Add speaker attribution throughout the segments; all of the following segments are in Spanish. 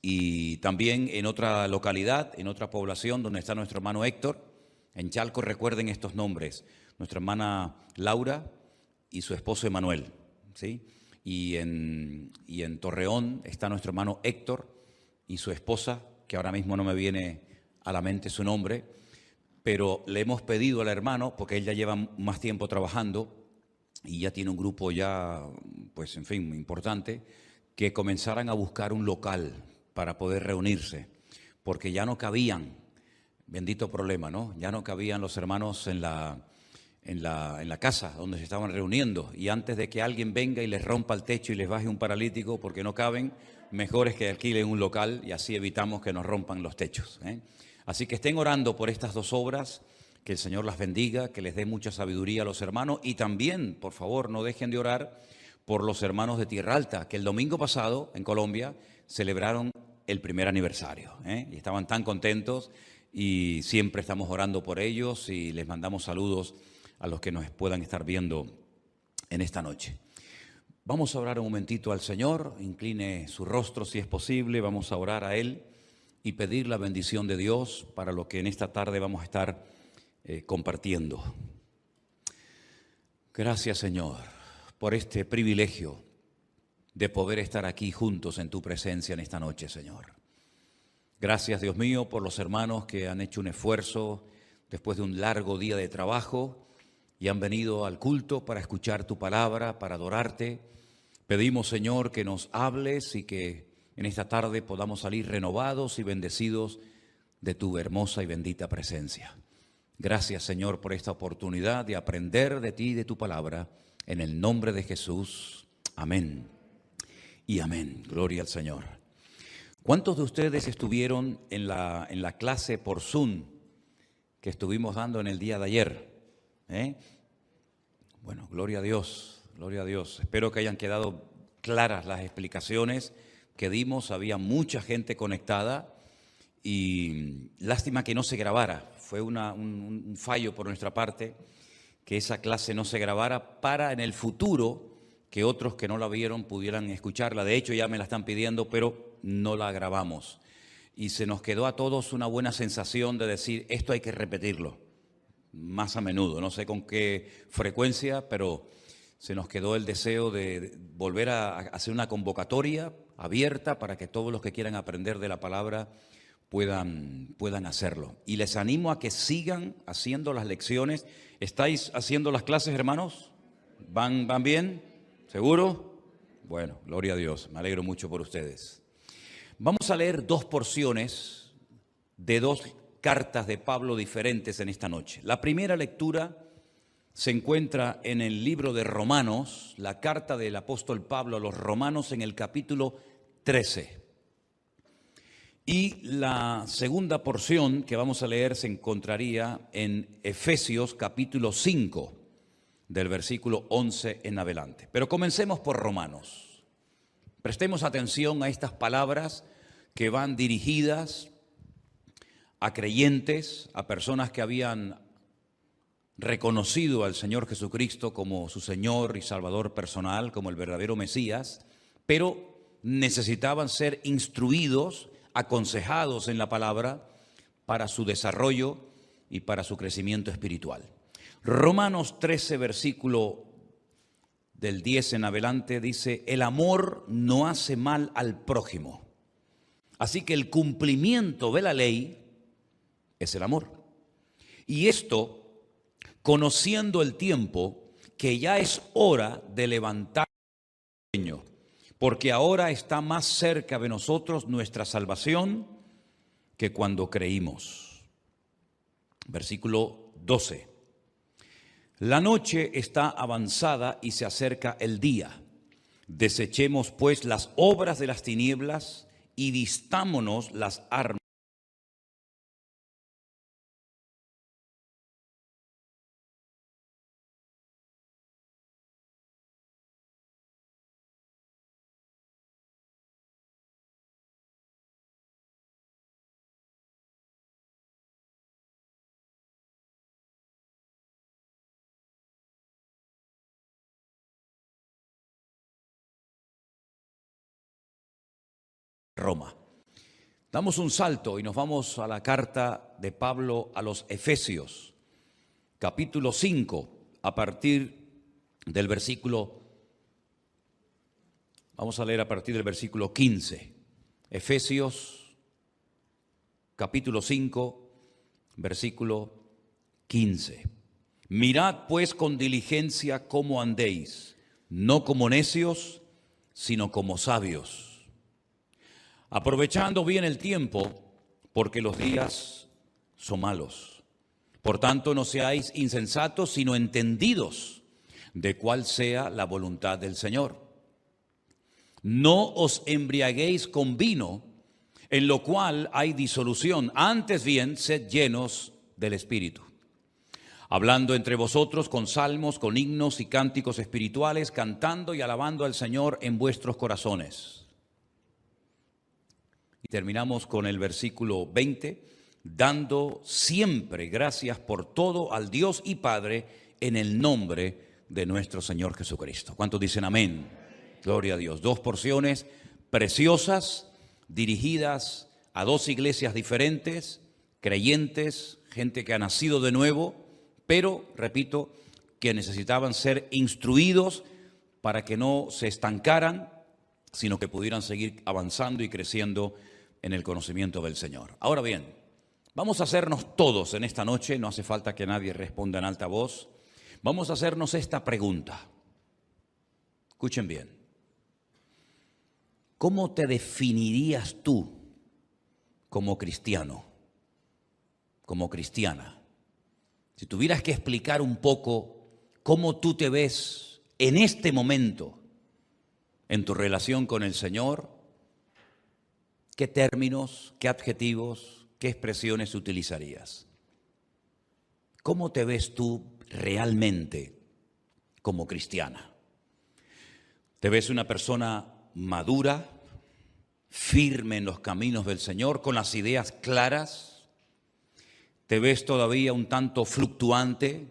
Speaker 1: y también en otra localidad, en otra población donde está nuestro hermano Héctor. En Chalco, recuerden estos nombres: nuestra hermana Laura y su esposo Emanuel, ¿sí? Y en Torreón está nuestro hermano Héctor y su esposa, que ahora mismo no me viene a la mente su nombre, pero le hemos pedido al hermano, porque él ya lleva más tiempo trabajando y ya tiene un grupo ya, pues en fin, importante, que comenzaran a buscar un local para poder reunirse, porque ya no cabían, bendito problema, ¿no? Ya no cabían los hermanos en la casa donde se estaban reuniendo, y antes de que alguien venga y les rompa el techo y les baje un paralítico porque no caben, mejor es que alquilen un local y así evitamos que nos rompan los techos, ¿eh? Así que estén orando por estas dos obras, que el Señor las bendiga, que les dé mucha sabiduría a los hermanos, y también, por favor, no dejen de orar por los hermanos de Tierra Alta, que el domingo pasado en Colombia celebraron el primer aniversario, ¿eh? Y estaban tan contentos, y siempre estamos orando por ellos y les mandamos saludos a los que nos puedan estar viendo en esta noche. Vamos a orar un momentito al Señor, incline su rostro si es posible, vamos a orar a Él y pedir la bendición de Dios para lo que en esta tarde vamos a estar compartiendo. Gracias, Señor, por este privilegio de poder estar aquí juntos en tu presencia en esta noche, Señor. Gracias, Dios mío, por los hermanos que han hecho un esfuerzo después de un largo día de trabajo y han venido al culto para escuchar tu palabra, para adorarte. Pedimos, Señor, que nos hables y que en esta tarde podamos salir renovados y bendecidos de tu hermosa y bendita presencia. Gracias, Señor, por esta oportunidad de aprender de ti y de tu palabra. En el nombre de Jesús. Amén y amén. Gloria al Señor. ¿Cuántos de ustedes estuvieron en la clase por Zoom que estuvimos dando en el día de ayer? Bueno, gloria a Dios, gloria a Dios. Espero que hayan quedado claras las explicaciones que dimos. Había mucha gente conectada y lástima que no se grabara. Fue un fallo por nuestra parte que esa clase no se grabara para en el futuro que otros que no la vieron pudieran escucharla. De hecho, ya me la están pidiendo, pero no la grabamos. Y se nos quedó a todos una buena sensación de decir, esto hay que repetirlo más a menudo. No sé con qué frecuencia, pero se nos quedó el deseo de volver a hacer una convocatoria abierta para que todos los que quieran aprender de la palabra puedan hacerlo. Y les animo a que sigan haciendo las lecciones. ¿Estáis haciendo las clases, hermanos? ¿Van bien? ¿Seguro? Bueno, gloria a Dios. Me alegro mucho por ustedes. Vamos a leer dos porciones de dos cartas de Pablo diferentes en esta noche. La primera lectura se encuentra en el libro de Romanos, la carta del apóstol Pablo a los romanos en el capítulo 13. Y la segunda porción que vamos a leer se encontraría en Efesios capítulo 5, del versículo 11 en adelante. Pero comencemos por Romanos. Prestemos atención a estas palabras que van dirigidas a creyentes, a personas que habían reconocido al Señor Jesucristo como su Señor y Salvador personal, como el verdadero Mesías, pero necesitaban ser instruidos, aconsejados en la palabra para su desarrollo y para su crecimiento espiritual. Romanos 13, versículo del 10 en adelante dice, el amor no hace mal al prójimo. Así que el cumplimiento de la ley es el amor. Y esto, conociendo el tiempo, que ya es hora de levantar el sueño, porque ahora está más cerca de nosotros nuestra salvación que cuando creímos. Versículo 12. La noche está avanzada y se acerca el día. Desechemos pues las obras de las tinieblas y vistámonos las armas. Roma. Damos un salto y nos vamos a la carta de Pablo a los Efesios, capítulo 5, a partir del versículo, vamos a leer a partir del versículo 15. Efesios, capítulo 5, versículo 15. Mirad pues con diligencia cómo andéis, no como necios, sino como sabios, aprovechando bien el tiempo, porque los días son malos. Por tanto, no seáis insensatos, sino entendidos de cuál sea la voluntad del Señor. No os embriaguéis con vino, en lo cual hay disolución, antes bien, sed llenos del Espíritu, hablando entre vosotros con salmos, con himnos y cánticos espirituales, cantando y alabando al Señor en vuestros corazones. Y terminamos con el versículo 20, dando siempre gracias por todo al Dios y Padre en el nombre de nuestro Señor Jesucristo. ¿Cuántos dicen amén? Gloria a Dios. Dos porciones preciosas dirigidas a dos iglesias diferentes, creyentes, gente que ha nacido de nuevo, pero, repito, que necesitaban ser instruidos para que no se estancaran, sino que pudieran seguir avanzando y creciendo en el conocimiento del Señor. Ahora bien, vamos a hacernos todos en esta noche, no hace falta que nadie responda en alta voz, vamos a hacernos esta pregunta. Escuchen bien. ¿Cómo te definirías tú como cristiano, como cristiana? Si tuvieras que explicar un poco cómo tú te ves en este momento en tu relación con el Señor, ¿qué términos, qué adjetivos, qué expresiones utilizarías? ¿Cómo te ves tú realmente como cristiana? ¿Te ves una persona madura, firme en los caminos del Señor, con las ideas claras? ¿Te ves todavía un tanto fluctuante,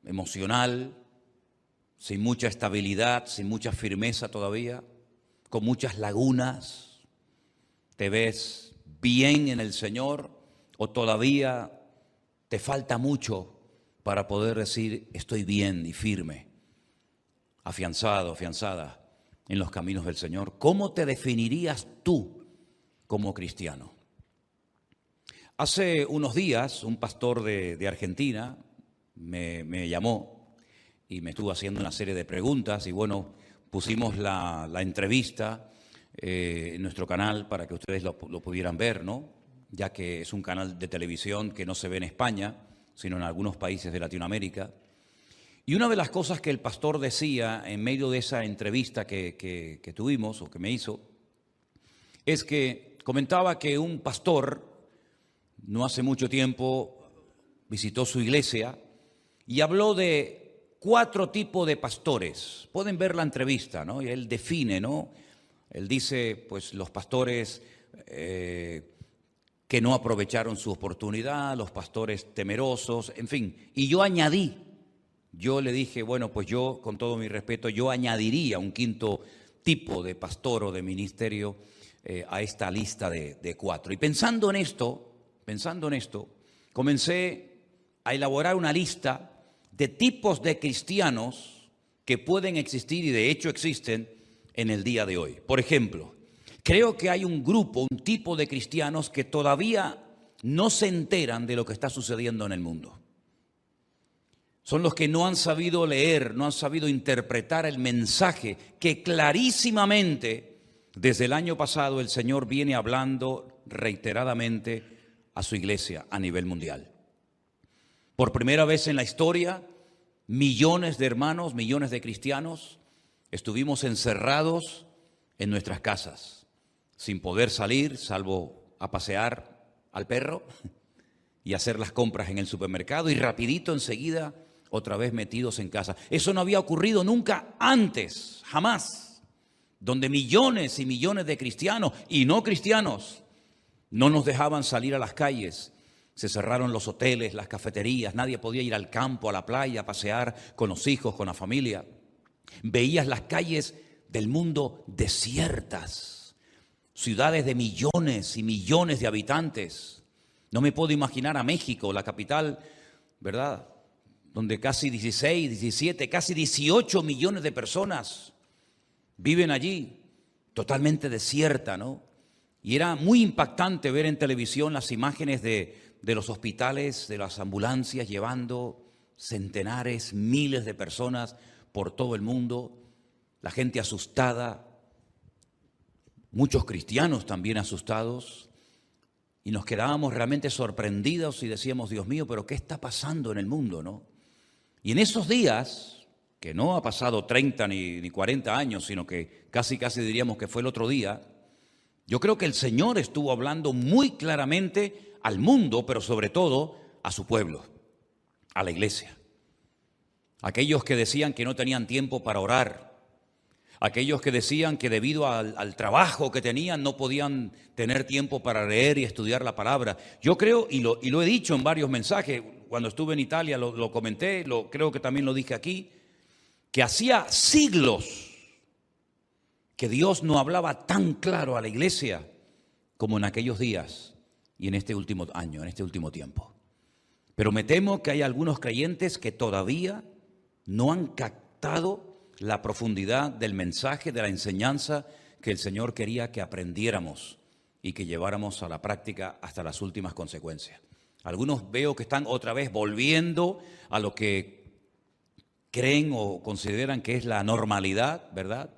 Speaker 1: emocional, sin mucha estabilidad, sin mucha firmeza todavía, con muchas lagunas? ¿Te ves bien en el Señor o todavía te falta mucho para poder decir estoy bien y firme, afianzado, afianzada en los caminos del Señor? ¿Cómo te definirías tú como cristiano? Hace unos días un pastor de Argentina me llamó y me estuvo haciendo una serie de preguntas y bueno, pusimos la entrevista en nuestro canal para que ustedes lo pudieran ver, ¿no? Ya que es un canal de televisión que no se ve en España, sino en algunos países de Latinoamérica. Y una de las cosas que el pastor decía en medio de esa entrevista que tuvimos o que me hizo, es que comentaba que un pastor no hace mucho tiempo visitó su iglesia y habló de 4 tipos de pastores. Pueden ver la entrevista, ¿no? Y él define, ¿no? Él dice, pues los pastores que no aprovecharon su oportunidad, los pastores temerosos, en fin. Y yo le dije, bueno, pues yo, con todo mi respeto, yo añadiría un 5º tipo de pastor o de ministerio a esta lista de 4. Y pensando en esto, comencé a elaborar una lista de tipos de cristianos que pueden existir y de hecho existen en el día de hoy. Por ejemplo, creo que hay un grupo, un tipo de cristianos que todavía no se enteran de lo que está sucediendo en el mundo. Son los que no han sabido leer, no han sabido interpretar el mensaje que clarísimamente desde el año pasado el Señor viene hablando reiteradamente a su iglesia a nivel mundial. Por primera vez en la historia, millones de hermanos, millones de cristianos, estuvimos encerrados en nuestras casas, sin poder salir, salvo a pasear al perro y hacer las compras en el supermercado y rapidito enseguida otra vez metidos en casa. Eso no había ocurrido nunca antes, jamás, donde millones y millones de cristianos y no cristianos no nos dejaban salir a las calles. Se cerraron los hoteles, las cafeterías, nadie podía ir al campo, a la playa, a pasear con los hijos, con la familia. Veías las calles del mundo desiertas. ciudades de millones y millones de habitantes. No me puedo imaginar a México, la capital, ¿verdad?, donde casi 16, 17, casi 18 millones de personas viven allí, totalmente desierta, ¿no? Y era muy impactante ver en televisión las imágenes de los hospitales, de las ambulancias llevando centenares, miles de personas por todo el mundo, la gente asustada, muchos cristianos también asustados, y nos quedábamos realmente sorprendidos y decíamos, Dios mío, pero ¿qué está pasando en el mundo, no? Y en esos días, que no ha pasado 30 ni 40 años, sino que casi diríamos que fue el otro día, yo creo que el Señor estuvo hablando muy claramente al mundo, pero sobre todo a su pueblo, a la iglesia. Aquellos que decían que no tenían tiempo para orar, aquellos que decían que debido al trabajo que tenían no podían tener tiempo para leer y estudiar la palabra. Yo creo, y lo he dicho en varios mensajes, cuando estuve en Italia lo comenté, creo que también lo dije aquí, que hacía siglos que Dios no hablaba tan claro a la iglesia como en aquellos días y en este último año, en este último tiempo. Pero me temo que hay algunos creyentes que todavía no han captado la profundidad del mensaje, de la enseñanza que el Señor quería que aprendiéramos y que lleváramos a la práctica hasta las últimas consecuencias. Algunos veo que están otra vez volviendo a lo que creen o consideran que es la normalidad, ¿verdad?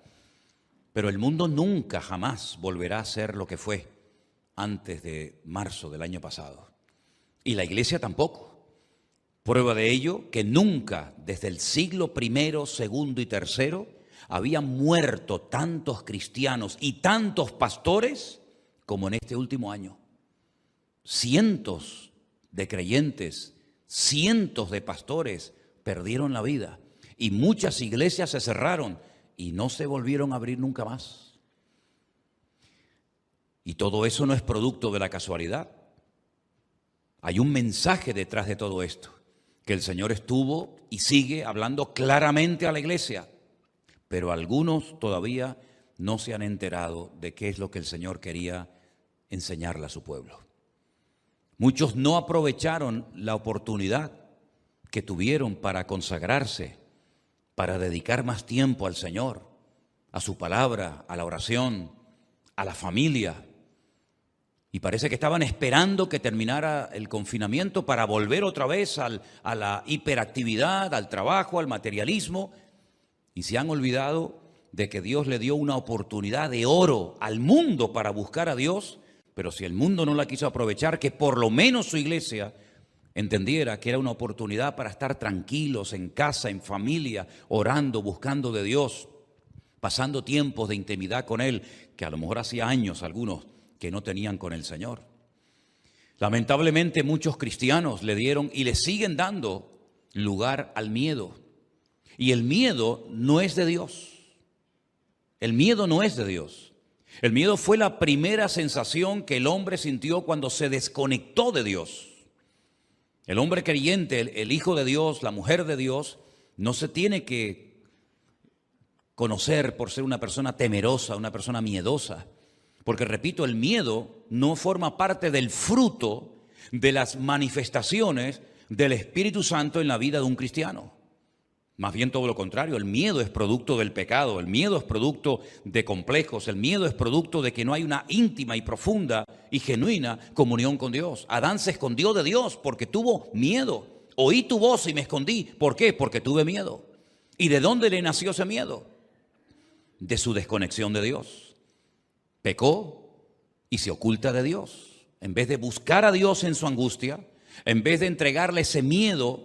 Speaker 1: Pero el mundo nunca, jamás volverá a ser lo que fue antes de marzo del año pasado. Y la iglesia tampoco. Prueba de ello que nunca, desde el siglo I, II y III, habían muerto tantos cristianos y tantos pastores como en este último año. Cientos de creyentes, cientos de pastores perdieron la vida y muchas iglesias se cerraron y no se volvieron a abrir nunca más. Y todo eso no es producto de la casualidad. Hay un mensaje detrás de todo esto, que el Señor estuvo y sigue hablando claramente a la iglesia, pero algunos todavía no se han enterado de qué es lo que el Señor quería enseñarle a su pueblo. Muchos no aprovecharon la oportunidad que tuvieron para consagrarse, para dedicar más tiempo al Señor, a su palabra, a la oración, a la familia. Y parece que estaban esperando que terminara el confinamiento para volver otra vez a la hiperactividad, al trabajo, al materialismo. Y se han olvidado de que Dios le dio una oportunidad de oro al mundo para buscar a Dios. Pero si el mundo no la quiso aprovechar, que por lo menos su iglesia entendiera que era una oportunidad para estar tranquilos en casa, en familia, orando, buscando de Dios, pasando tiempos de intimidad con Él, que a lo mejor hacía años algunos que no tenían con el Señor. Lamentablemente muchos cristianos le dieron y le siguen dando lugar al miedo. Y el miedo no es de Dios. El miedo no es de Dios. El miedo fue la primera sensación que el hombre sintió cuando se desconectó de Dios. El hombre creyente, el hijo de Dios, la mujer de Dios, no se tiene que conocer por ser una persona temerosa, una persona miedosa. Porque, repito, el miedo no forma parte del fruto de las manifestaciones del Espíritu Santo en la vida de un cristiano. Más bien todo lo contrario, el miedo es producto del pecado, el miedo es producto de complejos, el miedo es producto de que no hay una íntima y profunda y genuina comunión con Dios. Adán se escondió de Dios porque tuvo miedo. Oí tu voz y me escondí. ¿Por qué? Porque tuve miedo. ¿Y de dónde le nació ese miedo? De su desconexión de Dios. Pecó y se oculta de Dios. En vez de buscar a Dios en su angustia, en vez de entregarle ese miedo,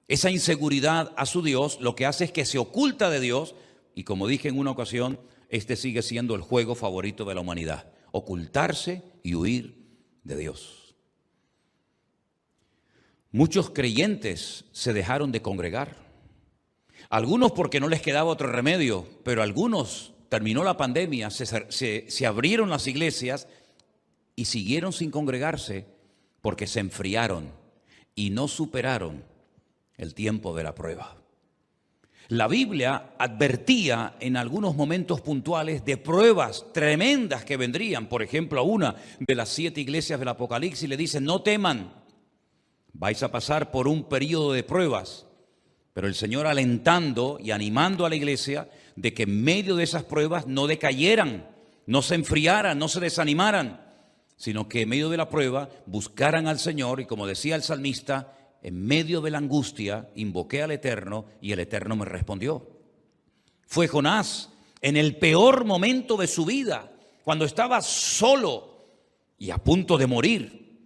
Speaker 1: esa inseguridad a su Dios, lo que hace es que se oculta de Dios y, como dije en una ocasión, este sigue siendo el juego favorito de la humanidad, ocultarse y huir de Dios. Muchos creyentes se dejaron de congregar, algunos porque no les quedaba otro remedio, pero algunos, terminó la pandemia, se abrieron las iglesias y siguieron sin congregarse porque se enfriaron y no superaron el tiempo de la prueba. La Biblia advertía en algunos momentos puntuales de pruebas tremendas que vendrían. Por ejemplo, a una de las 7 iglesias del Apocalipsis le dice: no teman, vais a pasar por un periodo de pruebas. Pero el Señor alentando y animando a la iglesia de que en medio de esas pruebas no decayeran, no se enfriaran, no se desanimaran, sino que en medio de la prueba buscaran al Señor. Y como decía el salmista, en medio de la angustia invoqué al Eterno y el Eterno me respondió. Fue Jonás en el peor momento de su vida, cuando estaba solo y a punto de morir,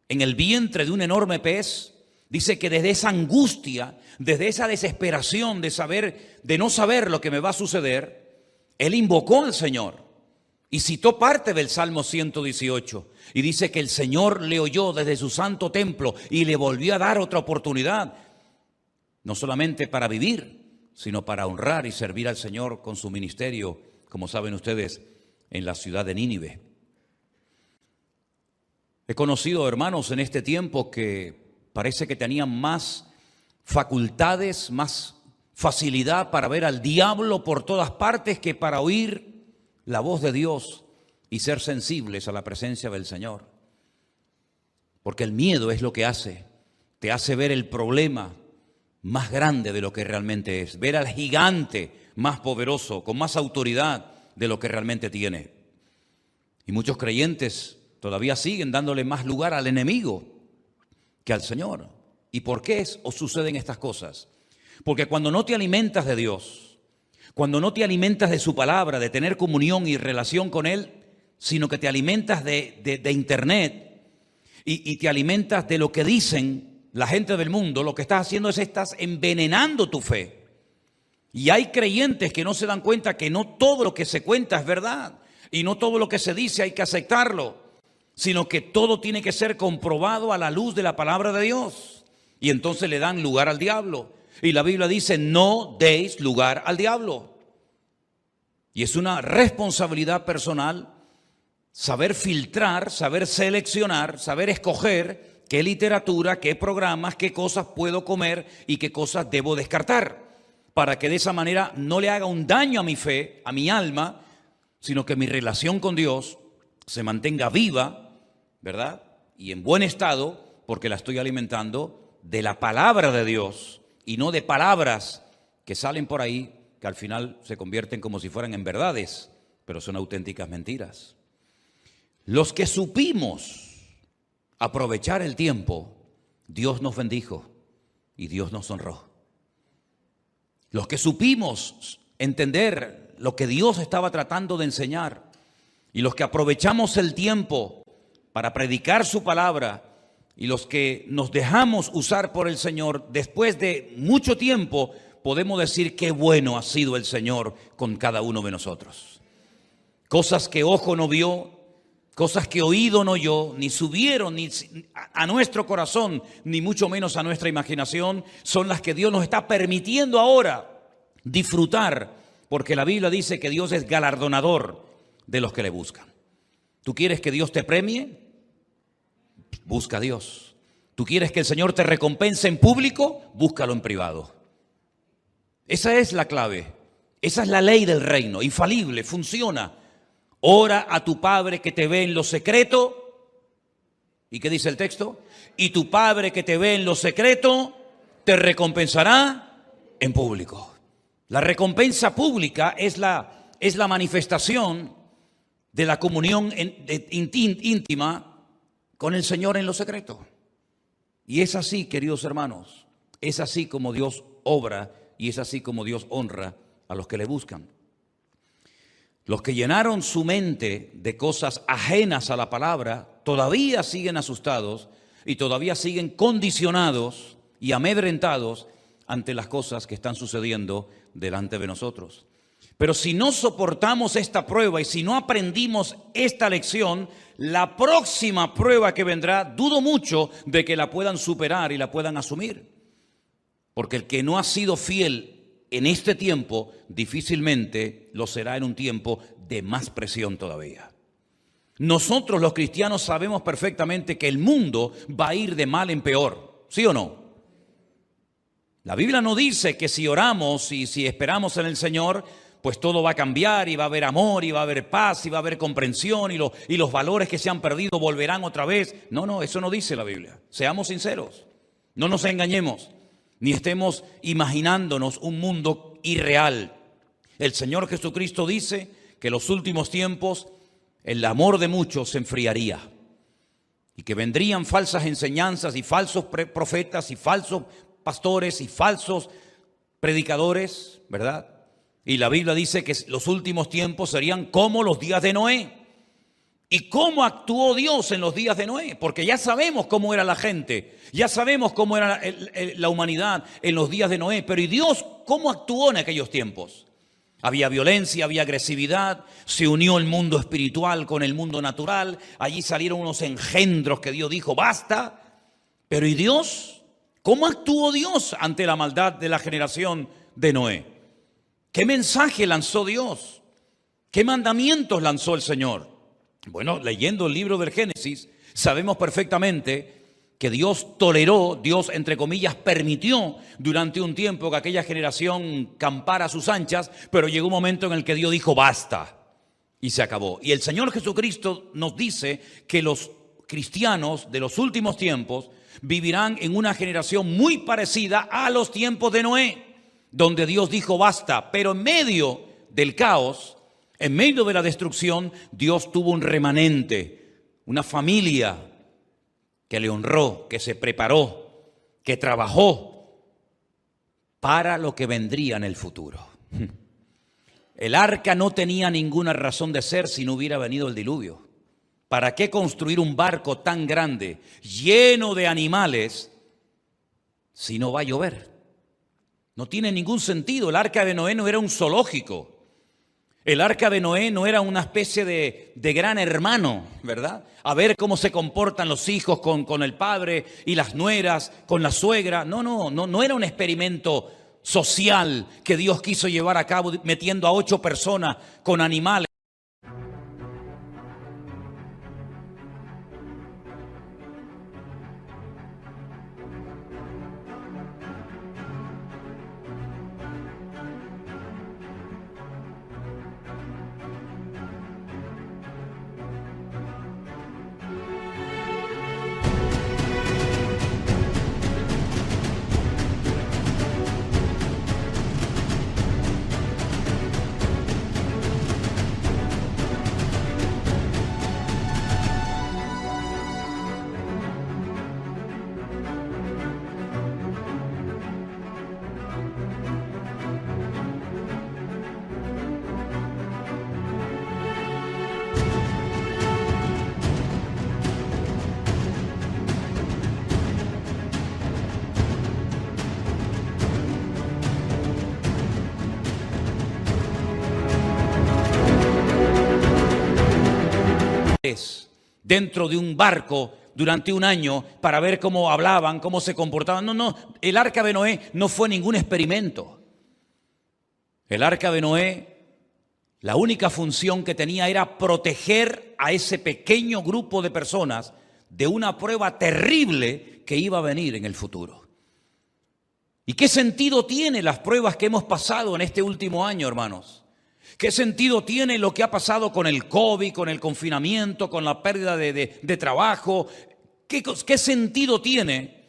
Speaker 1: en el vientre de un enorme pez. Dice que desde esa angustia, desde esa desesperación de no saber lo que me va a suceder, él invocó al Señor y citó parte del Salmo 118. Y dice que el Señor le oyó desde su santo templo y le volvió a dar otra oportunidad, no solamente para vivir, sino para honrar y servir al Señor con su ministerio, como saben ustedes, en la ciudad de Nínive. He conocido hermanos en este tiempo que parece que tenían más facultades, más facilidad para ver al diablo por todas partes que para oír la voz de Dios y ser sensibles a la presencia del Señor. Porque el miedo es lo que te hace ver el problema más grande de lo que realmente es, ver al gigante más poderoso, con más autoridad de lo que realmente tiene. Y muchos creyentes todavía siguen dándole más lugar al enemigo que al Señor. ¿Y por qué suceden estas cosas? Porque cuando no te alimentas de Dios, cuando no te alimentas de su palabra, de tener comunión y relación con Él, sino que te alimentas de internet y te alimentas de lo que dicen la gente del mundo, lo que estás haciendo es estás envenenando tu fe. Y hay creyentes que no se dan cuenta que no todo lo que se cuenta es verdad y no todo lo que se dice hay que aceptarlo, sino que todo tiene que ser comprobado a la luz de la palabra de Dios. Y entonces le dan lugar al diablo. Y la Biblia dice: no deis lugar al diablo. Y es una responsabilidad personal saber filtrar, saber seleccionar, saber escoger qué literatura, qué programas, qué cosas puedo comer y qué cosas debo descartar, para que de esa manera no le haga un daño a mi fe, a mi alma, sino que mi relación con Dios se mantenga viva, ¿verdad? Y en buen estado, porque la estoy alimentando de la palabra de Dios y no de palabras que salen por ahí, que al final se convierten como si fueran en verdades, pero son auténticas mentiras. Los que supimos aprovechar el tiempo, Dios nos bendijo y Dios nos honró. Los que supimos entender lo que Dios estaba tratando de enseñar y los que aprovechamos el tiempo para predicar su palabra y los que nos dejamos usar por el Señor, después de mucho tiempo podemos decir qué bueno ha sido el Señor con cada uno de nosotros. Cosas que ojo no vio, cosas que oído no oyó, ni subieron ni a nuestro corazón, ni mucho menos a nuestra imaginación, son las que Dios nos está permitiendo ahora disfrutar, porque la Biblia dice que Dios es galardonador de los que le buscan. ¿Tú quieres que Dios te premie? Busca a Dios. ¿Tú quieres que el Señor te recompense en público? Búscalo en privado. Esa es la clave. Esa es la ley del reino, infalible, funciona. Ora a tu Padre que te ve en lo secreto. ¿Y qué dice el texto? Y tu Padre que te ve en lo secreto te recompensará en público. La recompensa pública es la manifestación de la comunión íntima con el Señor en lo secreto. Y es así, queridos hermanos, es así como Dios obra y es así como Dios honra a los que le buscan. Los que llenaron su mente de cosas ajenas a la palabra todavía siguen asustados y todavía siguen condicionados y amedrentados ante las cosas que están sucediendo delante de nosotros. Pero si no soportamos esta prueba y si no aprendimos esta lección, la próxima prueba que vendrá, dudo mucho de que la puedan superar y la puedan asumir. Porque el que no ha sido fiel en este tiempo, difícilmente lo será en un tiempo de más presión todavía. Nosotros los cristianos sabemos perfectamente que el mundo va a ir de mal en peor, ¿sí o no? La Biblia no dice que si oramos y si esperamos en el Señor, pues todo va a cambiar y va a haber amor y va a haber paz y va a haber comprensión y los valores que se han perdido volverán otra vez. No, no, eso no dice la Biblia. Seamos sinceros, no nos engañemos, ni estemos imaginándonos un mundo irreal. El Señor Jesucristo dice que en los últimos tiempos el amor de muchos se enfriaría y que vendrían falsas enseñanzas y falsos profetas y falsos pastores y falsos predicadores, ¿verdad? Y la Biblia dice que los últimos tiempos serían como los días de Noé. ¿Y cómo actuó Dios en los días de Noé? Porque ya sabemos cómo era la gente, ya sabemos cómo era la humanidad en los días de Noé, pero ¿y Dios cómo actuó en aquellos tiempos? Había violencia, había agresividad, se unió el mundo espiritual con el mundo natural, allí salieron unos engendros que Dios dijo, basta. Pero ¿y Dios? ¿Cómo actuó Dios ante la maldad de la generación de Noé? ¿Qué mensaje lanzó Dios? ¿Qué mandamientos lanzó el Señor? Bueno, leyendo el libro del Génesis, sabemos perfectamente que Dios toleró, Dios entre comillas permitió durante un tiempo que aquella generación campara a sus anchas, pero llegó un momento en el que Dios dijo basta y se acabó. Y el Señor Jesucristo nos dice que los cristianos de los últimos tiempos vivirán en una generación muy parecida a los tiempos de Noé, donde Dios dijo basta, pero en medio del caos, en medio de la destrucción, Dios tuvo un remanente, una familia que le honró, que se preparó, que trabajó para lo que vendría en el futuro. El arca no tenía ninguna razón de ser si no hubiera venido el diluvio. ¿Para qué construir un barco tan grande, lleno de animales, si no va a llover? No tiene ningún sentido. El arca de Noé no era un zoológico. El arca de Noé no era una especie de gran hermano, ¿verdad? A ver cómo se comportan los hijos con el padre y las nueras, con la suegra. No era un experimento social que Dios quiso llevar a cabo metiendo a 8 personas con animales. Dentro de un barco durante un año para ver cómo hablaban, cómo se comportaban. No, el arca de Noé no fue ningún experimento. El arca de Noé, la única función que tenía era proteger a ese pequeño grupo de personas de una prueba terrible que iba a venir en el futuro. ¿Y qué sentido tienen las pruebas que hemos pasado en este último año, hermanos? ¿Qué sentido tiene lo que ha pasado con el COVID, con el confinamiento, con la pérdida de trabajo? ¿Qué sentido tiene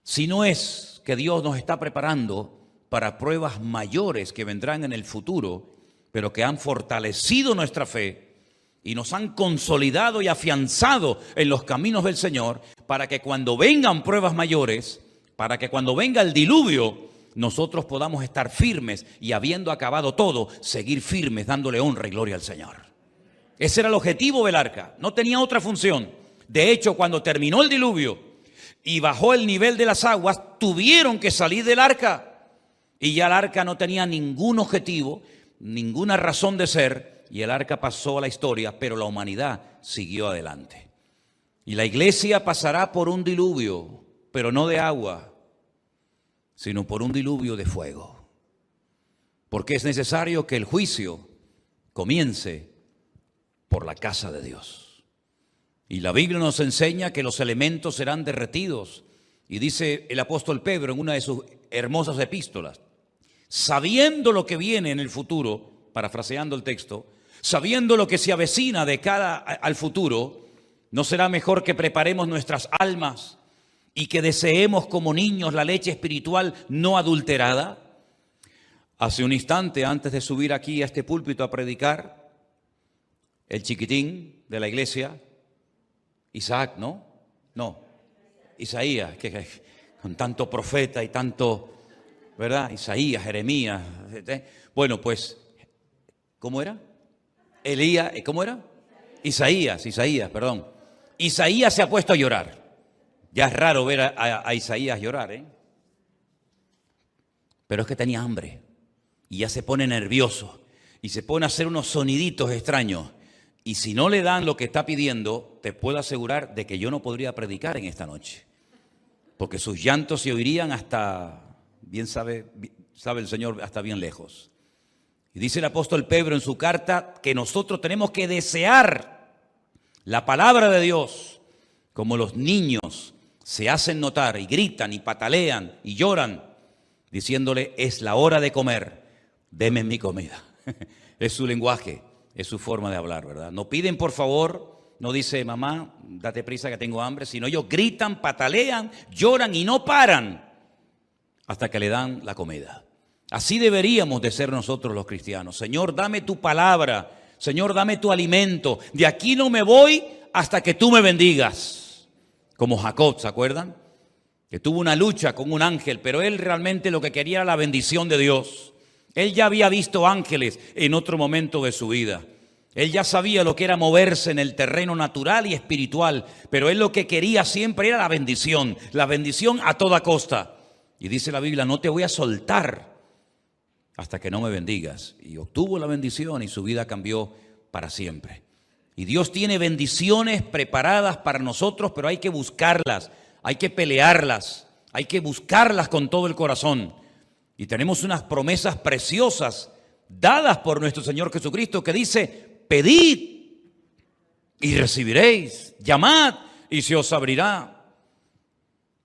Speaker 1: si no es que Dios nos está preparando para pruebas mayores que vendrán en el futuro, pero que han fortalecido nuestra fe y nos han consolidado y afianzado en los caminos del Señor, para que cuando vengan pruebas mayores, para que cuando venga el diluvio, nosotros podamos estar firmes y, habiendo acabado todo, seguir firmes dándole honra y gloria al Señor? Ese era el objetivo del arca, no tenía otra función. De hecho, cuando terminó el diluvio y bajó el nivel de las aguas, tuvieron que salir del arca. Y ya el arca no tenía ningún objetivo, ninguna razón de ser, y el arca pasó a la historia, pero la humanidad siguió adelante. Y la iglesia pasará por un diluvio, pero no de agua, sino por un diluvio de fuego. Porque es necesario que el juicio comience por la casa de Dios. Y la Biblia nos enseña que los elementos serán derretidos Y dice el apóstol Pedro en una de sus hermosas epístolas, sabiendo lo que viene en el futuro, parafraseando el texto, sabiendo lo que se avecina de cara al futuro, ¿no será mejor que preparemos nuestras almas y que deseemos como niños la leche espiritual no adulterada? Hace un instante, antes de subir aquí a este púlpito a predicar, el chiquitín de la iglesia, Isaac, Isaías, que con tanto profeta y tanto, ¿verdad? Isaías, Jeremías. Bueno, pues, ¿cómo era? Elías, ¿cómo era? Isaías, perdón. Isaías se ha puesto a llorar. Ya es raro ver a Isaías llorar, ¿eh? Pero es que tenía hambre y ya se pone nervioso y se pone a hacer unos soniditos extraños. Y si no le dan lo que está pidiendo, te puedo asegurar de que yo no podría predicar en esta noche. Porque sus llantos se oirían hasta, bien sabe el Señor, hasta bien lejos. Y dice el apóstol Pedro en su carta que nosotros tenemos que desear la palabra de Dios como los niños se hacen notar y gritan y patalean y lloran, diciéndole, es la hora de comer, deme mi comida. Es su lenguaje. Es su forma de hablar, ¿verdad? No piden por favor, no dice mamá, date prisa que tengo hambre, sino ellos gritan, patalean, lloran y no paran hasta que le dan la comida. Así deberíamos de ser nosotros los cristianos. Señor, dame tu palabra, Señor, dame tu alimento. De aquí no me voy hasta que tú me bendigas. Como Jacob, ¿se acuerdan? Que tuvo una lucha con un ángel, pero él realmente lo que quería era la bendición de Dios. Él ya había visto ángeles en otro momento de su vida. Él ya sabía lo que era moverse en el terreno natural y espiritual, pero él lo que quería siempre era la bendición a toda costa. Y dice la Biblia, no te voy a soltar hasta que no me bendigas. Y obtuvo la bendición y su vida cambió para siempre. Y Dios tiene bendiciones preparadas para nosotros, pero hay que buscarlas, hay que pelearlas, hay que buscarlas con todo el corazón. Y tenemos unas promesas preciosas dadas por nuestro Señor Jesucristo que dice, pedid y recibiréis, llamad y se os abrirá.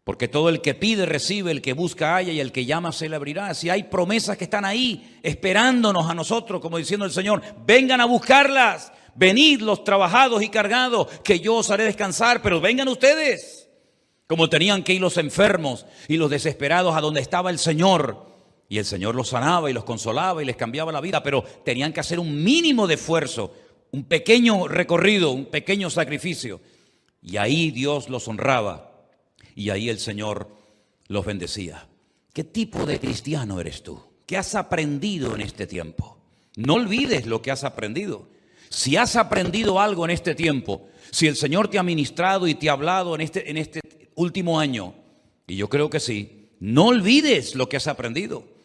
Speaker 1: Porque todo el que pide recibe, el que busca halla y el que llama se le abrirá. Si hay promesas que están ahí esperándonos a nosotros, como diciendo el Señor, vengan a buscarlas, venid los trabajados y cargados, que yo os haré descansar, pero vengan ustedes. Como tenían que ir los enfermos y los desesperados a donde estaba el Señor. Y el Señor los sanaba y los consolaba y les cambiaba la vida, pero tenían que hacer un mínimo de esfuerzo, un pequeño recorrido, un pequeño sacrificio. Y ahí Dios los honraba y ahí el Señor los bendecía. ¿Qué tipo de cristiano eres tú? ¿Qué has aprendido en este tiempo? No olvides lo que has aprendido. Si has aprendido algo en este tiempo, si el Señor te ha ministrado y te ha hablado en este último año, y yo creo que sí, no olvides lo que has aprendido.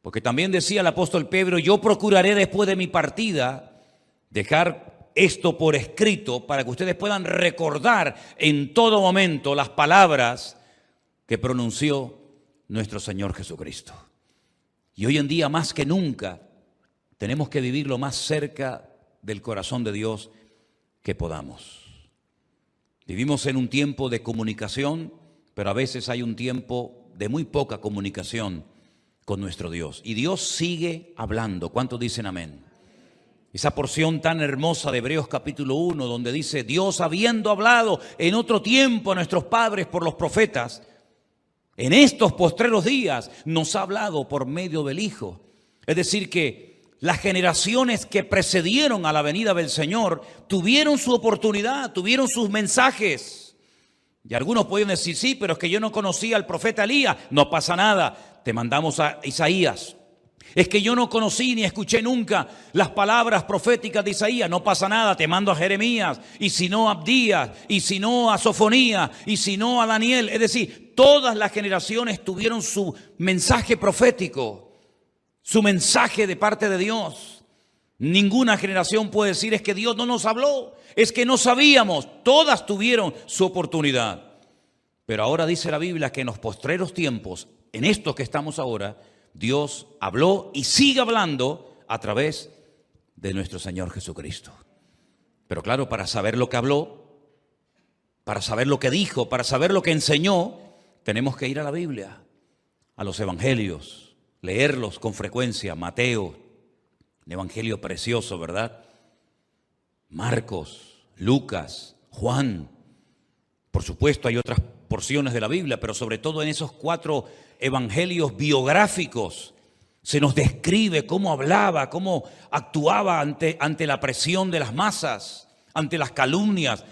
Speaker 1: Porque también decía el apóstol Pedro, yo procuraré después de mi partida dejar esto por escrito para que ustedes puedan recordar en todo momento las palabras que pronunció nuestro Señor Jesucristo. Y hoy en día más que nunca tenemos que vivir lo más cerca del corazón de Dios que podamos. Vivimos en un tiempo de comunicación, pero a veces hay un tiempo de muy poca comunicación con nuestro Dios. Y Dios sigue hablando. ¿Cuántos dicen amén? Esa porción tan hermosa de Hebreos capítulo 1, donde dice, Dios habiendo hablado en otro tiempo a nuestros padres por los profetas, en estos postreros días nos ha hablado por medio del Hijo. Es decir que las generaciones que precedieron a la venida del Señor tuvieron su oportunidad, tuvieron sus mensajes. Y algunos pueden decir, sí, pero es que yo no conocía al profeta Elías. No pasa nada. Te mandamos a Isaías. Es que yo no conocí ni escuché nunca las palabras proféticas de Isaías. No pasa nada, te mando a Jeremías. Y si no a Abdías, y si no a Sofonía, y si no a Daniel. Es decir, todas las generaciones tuvieron su mensaje profético, su mensaje de parte de Dios. Ninguna generación puede decir es que Dios no nos habló, es que no sabíamos. Todas tuvieron su oportunidad. Pero ahora dice la Biblia que en los postreros tiempos, en estos que estamos ahora, Dios habló y sigue hablando a través de nuestro Señor Jesucristo. Pero claro, para saber lo que habló, para saber lo que dijo, para saber lo que enseñó, tenemos que ir a la Biblia, a los evangelios, leerlos con frecuencia. Mateo, un evangelio precioso, ¿verdad? Marcos, Lucas, Juan. Por supuesto, hay otras porciones de la Biblia, pero sobre todo en esos 4 evangelios biográficos se nos describe cómo hablaba, cómo actuaba ante la presión de las masas, ante las calumnias.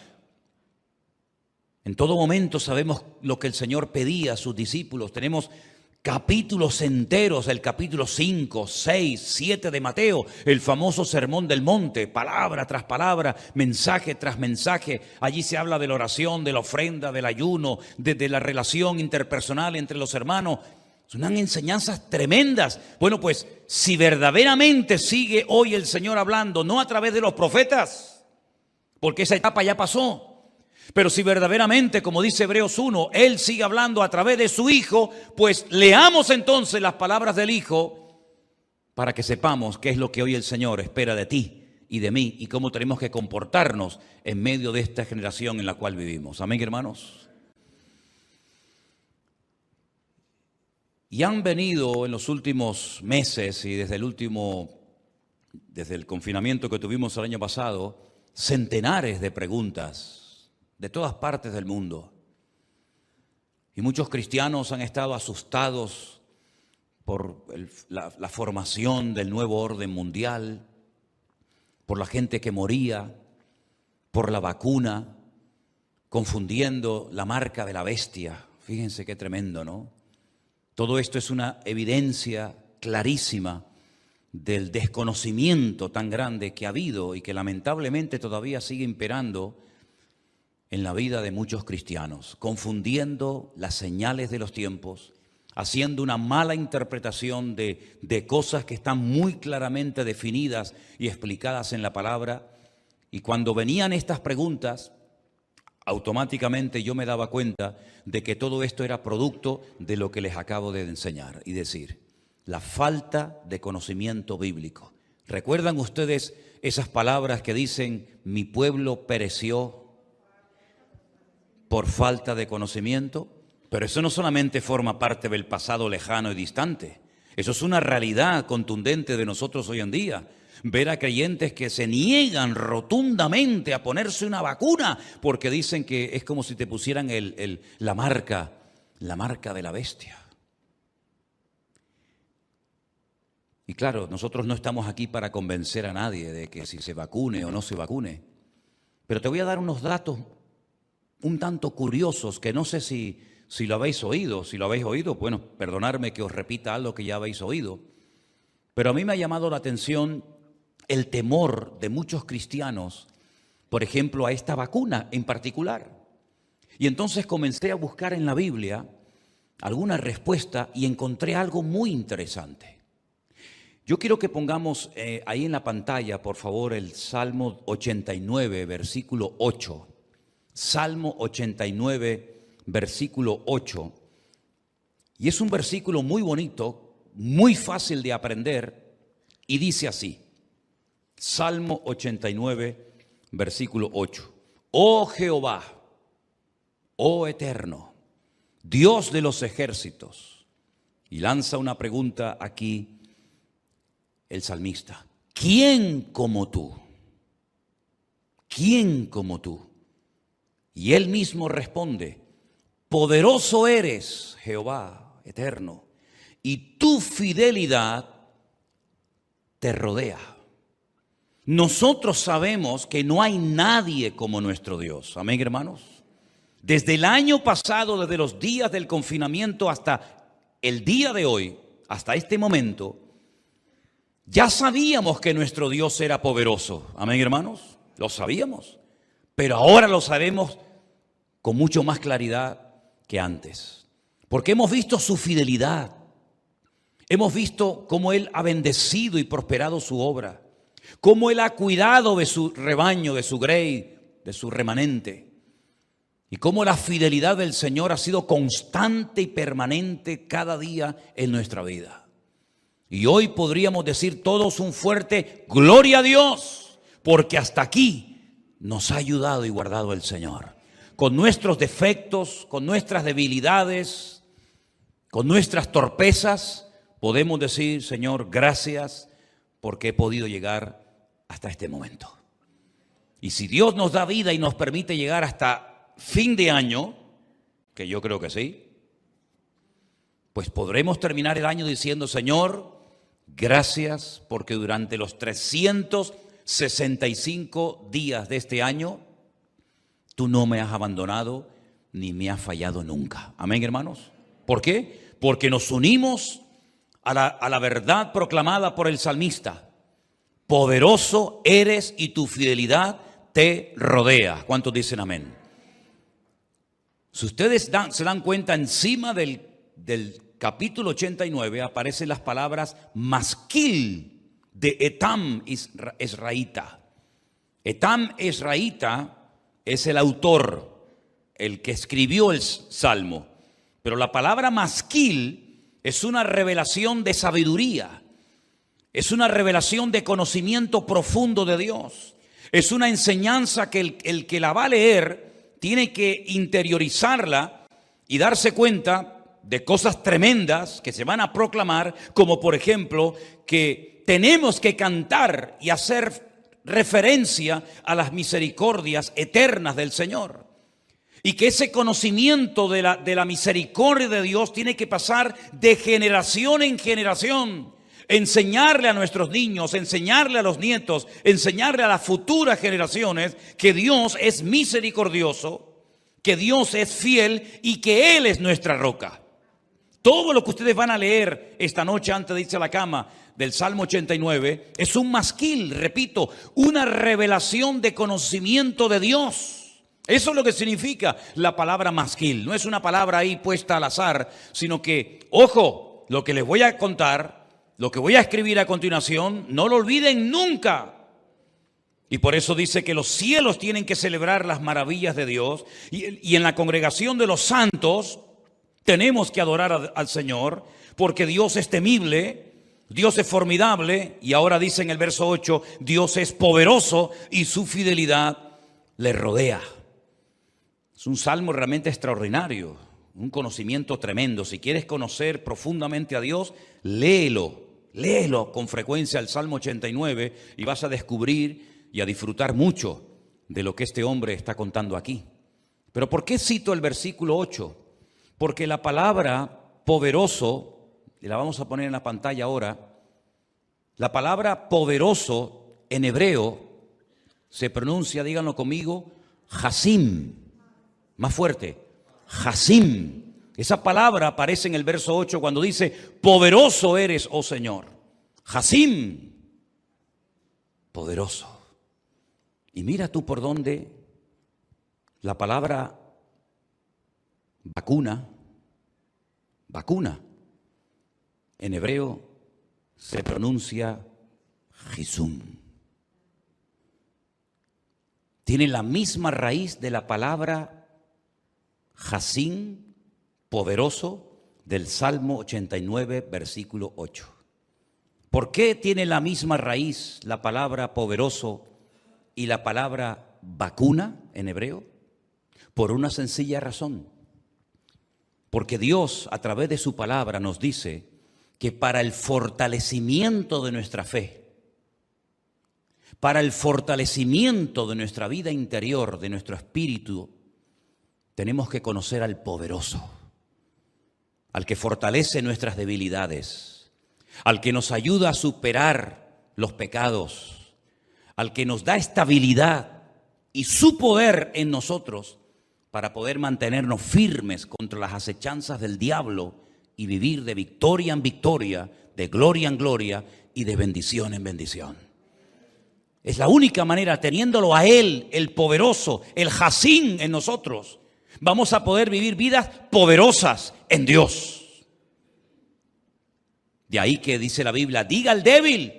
Speaker 1: En todo momento sabemos lo que el Señor pedía a sus discípulos. Tenemos capítulos enteros, el capítulo 5, 6, 7 de Mateo, el famoso Sermón del Monte, palabra tras palabra, mensaje tras mensaje. Allí se habla de la oración, de la ofrenda, del ayuno, de la relación interpersonal entre los hermanos. Son unas enseñanzas tremendas. Bueno, pues si verdaderamente sigue hoy el Señor hablando, no a través de los profetas, porque esa etapa ya pasó, pero si verdaderamente, como dice Hebreos 1, Él sigue hablando a través de su Hijo, pues leamos entonces las palabras del Hijo para que sepamos qué es lo que hoy el Señor espera de ti y de mí y cómo tenemos que comportarnos en medio de esta generación en la cual vivimos. Amén, hermanos. Y han venido en los últimos meses y desde el confinamiento que tuvimos el año pasado, centenares de preguntas de todas partes del mundo. Y muchos cristianos han estado asustados por la formación del nuevo orden mundial, por la gente que moría, por la vacuna, confundiendo la marca de la bestia. Fíjense qué tremendo, ¿no? Todo esto es una evidencia clarísima del desconocimiento tan grande que ha habido y que lamentablemente todavía sigue imperando en la vida de muchos cristianos, confundiendo las señales de los tiempos, haciendo una mala interpretación de cosas que están muy claramente definidas y explicadas en la palabra. Y cuando venían estas preguntas, automáticamente yo me daba cuenta de que todo esto era producto de lo que les acabo de enseñar y decir, la falta de conocimiento bíblico. ¿Recuerdan ustedes esas palabras que dicen, mi pueblo pereció por falta de conocimiento? Pero eso no solamente forma parte del pasado lejano y distante, eso es una realidad contundente de nosotros hoy en día. Ver a creyentes que se niegan rotundamente a ponerse una vacuna porque dicen que es como si te pusieran la marca de la bestia. Y claro, nosotros no estamos aquí para convencer a nadie de que si se vacune o no se vacune. Pero te voy a dar unos datos un tanto curiosos que no sé si lo habéis oído. Si lo habéis oído, bueno, perdonadme que os repita algo que ya habéis oído. Pero a mí me ha llamado la atención el temor de muchos cristianos, por ejemplo, a esta vacuna en particular. Y entonces comencé a buscar en la Biblia alguna respuesta y encontré algo muy interesante. Yo quiero que pongamos ahí en la pantalla, por favor, el Salmo 89, versículo 8. Salmo 89, versículo 8. Y es un versículo muy bonito, muy fácil de aprender, y dice así. Salmo 89, versículo 8. Oh Jehová, oh eterno, Dios de los ejércitos. Y lanza una pregunta aquí el salmista. ¿Quién como tú? ¿Quién como tú? Y él mismo responde, poderoso eres, Jehová eterno, y tu fidelidad te rodea. Nosotros sabemos que no hay nadie como nuestro Dios. Amén, hermanos. Desde el año pasado, desde los días del confinamiento hasta el día de hoy, hasta este momento, ya sabíamos que nuestro Dios era poderoso. Amén, hermanos. Lo sabíamos. Pero ahora lo sabemos con mucho más claridad que antes. Porque hemos visto su fidelidad. Hemos visto cómo Él ha bendecido y prosperado su obra. Cómo Él ha cuidado de su rebaño, de su grey, de su remanente. Y cómo la fidelidad del Señor ha sido constante y permanente cada día en nuestra vida. Y hoy podríamos decir todos un fuerte gloria a Dios, porque hasta aquí nos ha ayudado y guardado el Señor. con nuestros defectos, con nuestras debilidades, con nuestras torpezas, podemos decir, Señor, gracias porque he podido llegar hasta este momento. Y si Dios nos da vida y nos permite llegar hasta fin de año, que yo creo que sí, pues podremos terminar el año diciendo, Señor, gracias porque durante los 365 días de este año, tú no me has abandonado ni me has fallado nunca. Amén, hermanos. ¿Por qué? Porque nos unimos a la verdad proclamada por el salmista. Poderoso eres y tu fidelidad te rodea. ¿Cuántos dicen amén? Si ustedes se dan cuenta, encima del capítulo 89 aparecen las palabras masquil de Etam Esraíta. Etam Esraíta es el autor, el que escribió el salmo. Pero la palabra masquil es una revelación de sabiduría. Es una revelación de conocimiento profundo de Dios. Es una enseñanza que el que la va a leer tiene que interiorizarla y darse cuenta de cosas tremendas que se van a proclamar, como por ejemplo que tenemos que cantar y hacer referencia a las misericordias eternas del Señor. Y que ese conocimiento de la misericordia de Dios tiene que pasar de generación en generación. Enseñarle a nuestros niños, enseñarle a los nietos, enseñarle a las futuras generaciones que Dios es misericordioso, que Dios es fiel y que Él es nuestra roca. Todo lo que ustedes van a leer esta noche antes de irse a la cama del Salmo 89 es un masquil, repito, una revelación de conocimiento de Dios. Eso es lo que significa la palabra masquil. No es una palabra ahí puesta al azar, sino que, ojo, lo que les voy a contar, lo que voy a escribir a continuación, no lo olviden nunca. Y por eso dice que los cielos tienen que celebrar las maravillas de Dios. Y en la congregación de los santos tenemos que adorar al Señor, porque Dios es temible, Dios es formidable. Y ahora dice en el verso 8, Dios es poderoso y su fidelidad le rodea. Es un salmo realmente extraordinario, un conocimiento tremendo. Si quieres conocer profundamente a Dios, léelo con frecuencia el Salmo 89 y vas a descubrir y a disfrutar mucho de lo que este hombre está contando aquí. Pero ¿por qué cito el versículo 8? Porque la palabra poderoso, y la vamos a poner en la pantalla ahora, la palabra poderoso en hebreo se pronuncia, díganlo conmigo, Hasim. Más fuerte, Hasim. Esa palabra aparece en el verso 8 cuando dice, poderoso eres, oh Señor. Hasim, poderoso. Y mira tú por dónde la palabra vacuna, en hebreo se pronuncia Jisum. Tiene la misma raíz de la palabra Hasim, poderoso, del Salmo 89, versículo 8. ¿Por qué tiene la misma raíz la palabra poderoso y la palabra vacuna en hebreo? Por una sencilla razón. Porque Dios, a través de su palabra, nos dice que para el fortalecimiento de nuestra fe, para el fortalecimiento de nuestra vida interior, de nuestro espíritu, tenemos que conocer al poderoso, al que fortalece nuestras debilidades, al que nos ayuda a superar los pecados, al que nos da estabilidad y su poder en nosotros para poder mantenernos firmes contra las acechanzas del diablo y vivir de victoria en victoria, de gloria en gloria y de bendición en bendición. Es la única manera, teniéndolo a Él, el poderoso, el Hasim en nosotros, vamos a poder vivir vidas poderosas en Dios. De ahí que dice la Biblia, diga al débil,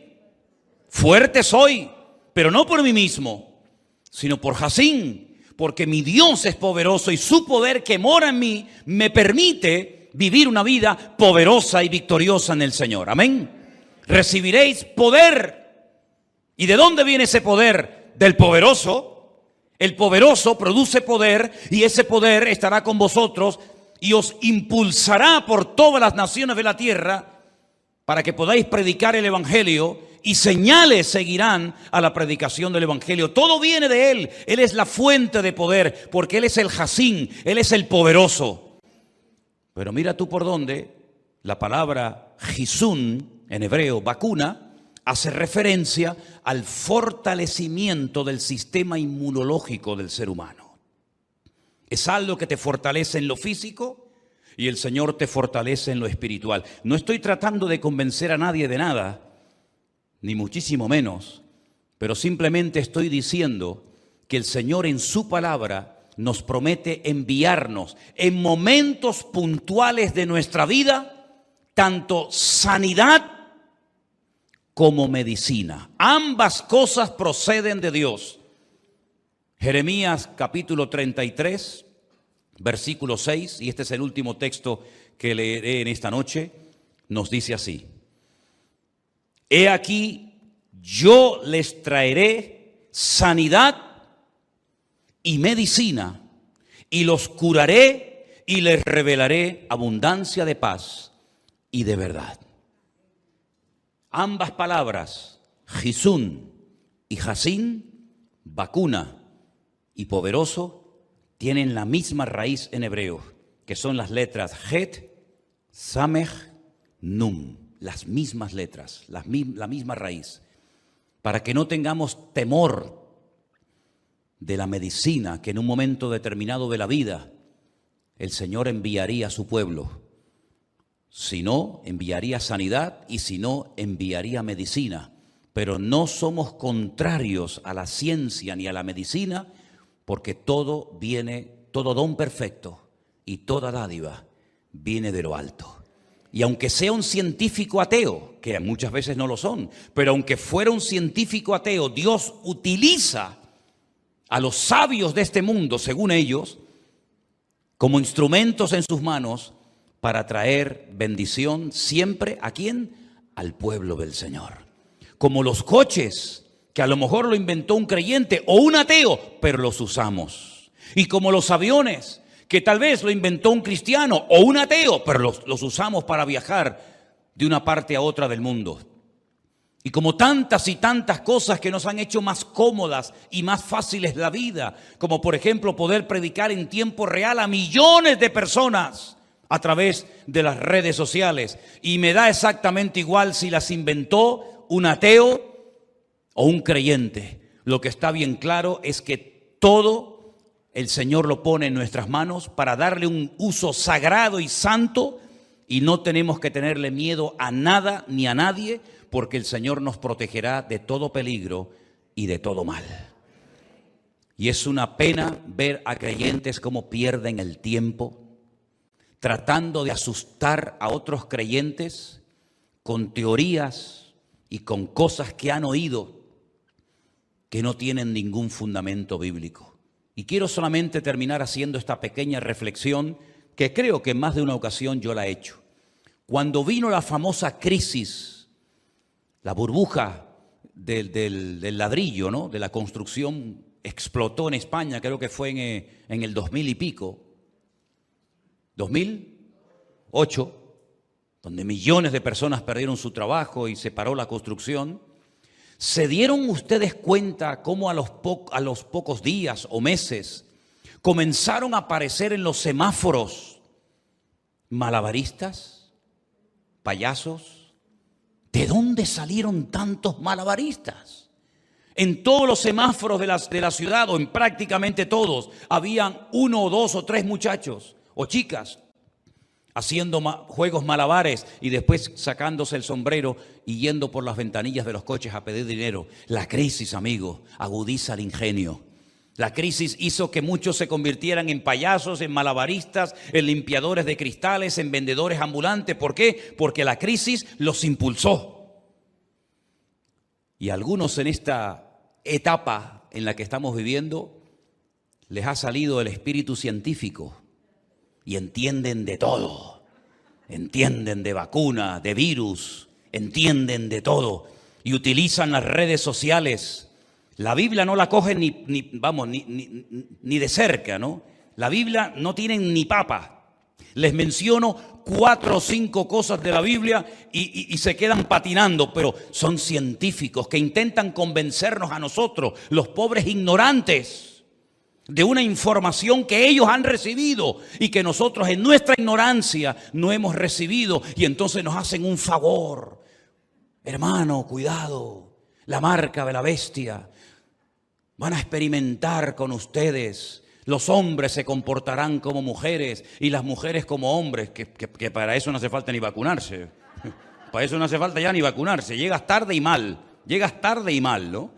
Speaker 1: fuerte soy, pero no por mí mismo, sino por Hasim, porque mi Dios es poderoso y su poder que mora en mí me permite vivir una vida poderosa y victoriosa en el Señor. Amén. Recibiréis poder. ¿Y de dónde viene ese poder? Del poderoso. El poderoso produce poder y ese poder estará con vosotros y os impulsará por todas las naciones de la tierra para que podáis predicar el evangelio y señales seguirán a la predicación del evangelio. Todo viene de Él. Él es la fuente de poder porque Él es el Jacín, Él es el poderoso. Pero mira tú por dónde la palabra Jisún, en hebreo, vacuna, hace referencia al fortalecimiento del sistema inmunológico del ser humano. Es algo que te fortalece en lo físico y el Señor te fortalece en lo espiritual. No estoy tratando de convencer a nadie de nada, ni muchísimo menos, pero simplemente estoy diciendo que el Señor en su palabra nos promete enviarnos en momentos puntuales de nuestra vida tanto sanidad como medicina. Ambas cosas proceden de Dios. Jeremías capítulo 33, versículo 6, y este es el último texto que leeré en esta noche, nos dice así: He aquí, yo les traeré sanidad y medicina, y los curaré y les revelaré abundancia de paz y de verdad. Ambas palabras, Jisún y Jacín, vacuna y poderoso, tienen la misma raíz en hebreo, que son las letras Het, Samech, Nun. Las mismas letras, la misma raíz. Para que no tengamos temor de la medicina que en un momento determinado de la vida el Señor enviaría a su pueblo. Si no, enviaría sanidad y si no, enviaría medicina. Pero no somos contrarios a la ciencia ni a la medicina, porque todo don perfecto y toda dádiva viene de lo alto. Y aunque sea un científico ateo, que muchas veces no lo son, pero aunque fuera un científico ateo, Dios utiliza a los sabios de este mundo, según ellos, como instrumentos en sus manos para traer bendición siempre, ¿a quién? Al pueblo del Señor. Como los coches, que a lo mejor lo inventó un creyente o un ateo, pero los usamos. Y como los aviones, que tal vez lo inventó un cristiano o un ateo, pero los usamos para viajar de una parte a otra del mundo. Y como tantas y tantas cosas que nos han hecho más cómodas y más fáciles la vida, como por ejemplo poder predicar en tiempo real a millones de personas a través de las redes sociales. Y me da exactamente igual si las inventó un ateo o un creyente. Lo que está bien claro es que todo el Señor lo pone en nuestras manos para darle un uso sagrado y santo, y no tenemos que tenerle miedo a nada ni a nadie, porque el Señor nos protegerá de todo peligro y de todo mal. Y es una pena ver a creyentes cómo pierden el tiempo tratando de asustar a otros creyentes con teorías y con cosas que han oído que no tienen ningún fundamento bíblico. Y quiero solamente terminar haciendo esta pequeña reflexión que creo que en más de una ocasión yo la he hecho. Cuando vino la famosa crisis, la burbuja del ladrillo, ¿no?, de la construcción, explotó en España, creo que fue en el 2000 y pico, 2008, donde millones de personas perdieron su trabajo y se paró la construcción. ¿Se dieron ustedes cuenta cómo a los pocos días o meses comenzaron a aparecer en los semáforos malabaristas, payasos? ¿De dónde salieron tantos malabaristas? En todos los semáforos de la ciudad, o en prácticamente todos, habían 1 o 2 o 3 muchachos o chicas haciendo juegos malabares y después sacándose el sombrero y yendo por las ventanillas de los coches a pedir dinero. La crisis, amigo, agudiza el ingenio. La crisis hizo que muchos se convirtieran en payasos, en malabaristas, en limpiadores de cristales, en vendedores ambulantes. ¿Por qué? Porque la crisis los impulsó. Y a algunos en esta etapa en la que estamos viviendo les ha salido el espíritu científico. Y entienden de todo, entienden de vacuna, de virus, entienden de todo y utilizan las redes sociales La Biblia no la cogen ni de cerca, ¿no? La Biblia no tienen ni papa. Les menciono 4 o 5 cosas de la Biblia y se quedan patinando, pero son científicos que intentan convencernos a nosotros, los pobres ignorantes, de una información que ellos han recibido y que nosotros en nuestra ignorancia no hemos recibido, y entonces nos hacen un favor. Hermano, cuidado, la marca de la bestia. Van a experimentar con ustedes. Los hombres se comportarán como mujeres y las mujeres como hombres, que para eso no hace falta ni vacunarse. Para eso no hace falta ya ni vacunarse. Llegas tarde y mal, ¿no?